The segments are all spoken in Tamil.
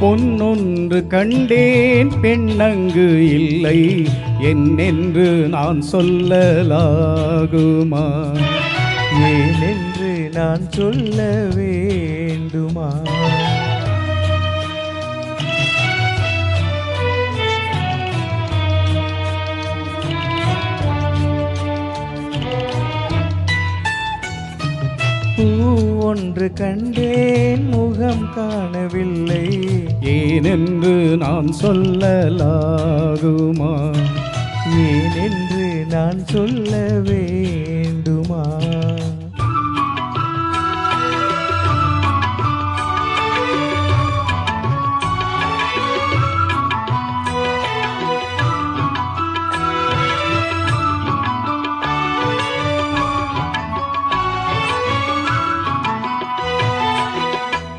பொன்னொன்று கண்டேன் பெண்ணங்கு இல்லை என்னென்று நான் சொல்லலாகுமா? ஏனென்று நான் சொல்ல வேண்டுமா? பூ ஒன்று கண்டேன் முகம் காணவில்லை ஏனென்று நான் சொல்லலாகுமா? ஏனென்று நான் சொல்ல வேண்டுமா?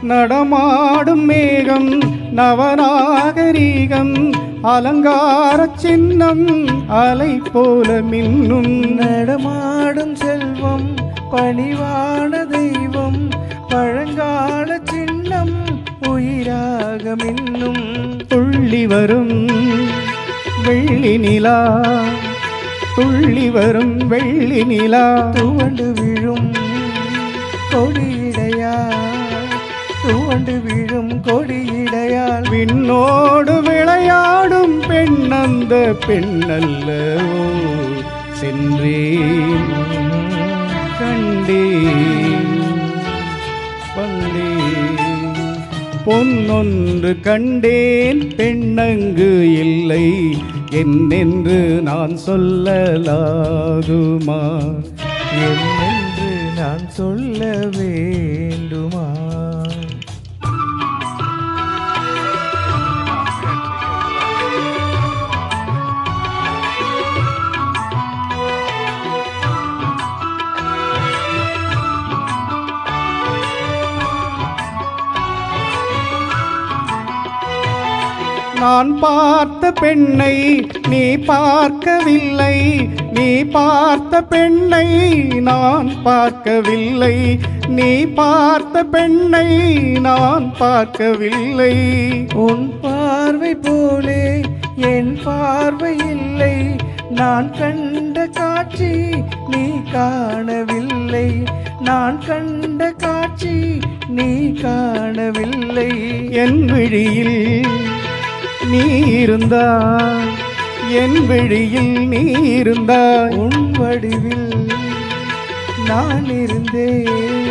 நடமாடும் மேகம் நவநாகரீகம் அலங்கார சின்னம் அலை போல மின்னும் நடமாடும் செல்வம் பணிவான தெய்வம் பழங்கால சின்னம் உயிராக மின்னும் துள்ளி வரும் வெள்ளி நிலா துள்ளி வரும் வெள்ளி நிலா துவண்டு விழும் கொடியிடையா துவண்டு விழும் கொடியிடையால் விண்ணோடு விளையாடும் பெண்ணந்த பெண்ணல்லவோ சென்றேன் கண்டேன் வந்தேன் பொன்னொன்று கண்டேன் பெண்ணங்கு இல்லை என்னென்று நான் சொல்லலாகுமா? என்னென்று நான் சொல்ல வேண்டுமா? நான் பார்த்த பெண்ணை நீ பார்க்கவில்லை நீ பார்த்த பெண்ணை நான் பார்க்கவில்லை நீ பார்த்த பெண்ணை நான் பார்க்கவில்லை உன் பார்வை போலே என் பார்வை இல்லை நான் கண்ட காட்சி நீ காணவில்லை நான் கண்ட காட்சி நீ காணவில்லை என் விழியில் நீ இருந்தாய் என் விழியில் நீ இருந்தாய் உன் வடிவில் நான் இருந்தேன்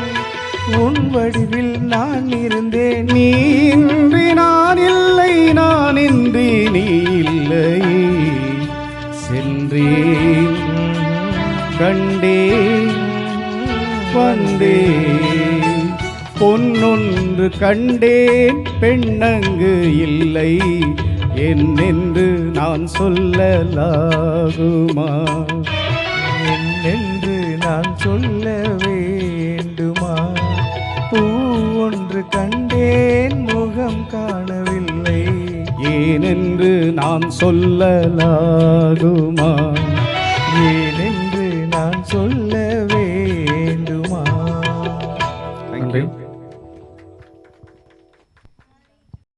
உன் வடிவில் நான் இருந்தேன் நீ இன்றி நான் இல்லை நான் இன்றி நீ இல்லை சென்றேன் கண்டேன் வந்தேன் பொன்னொன்று கண்டேன் பெண்ணங்கு இல்லை என்னென்று நான் சொல்லலாகுமா? என்னென்று நான் சொல்ல வேண்டுமா? பூ ஒன்று கண்டேன் முகம் காணவில்லை ஏனென்று நான் சொல்லலாகுமா?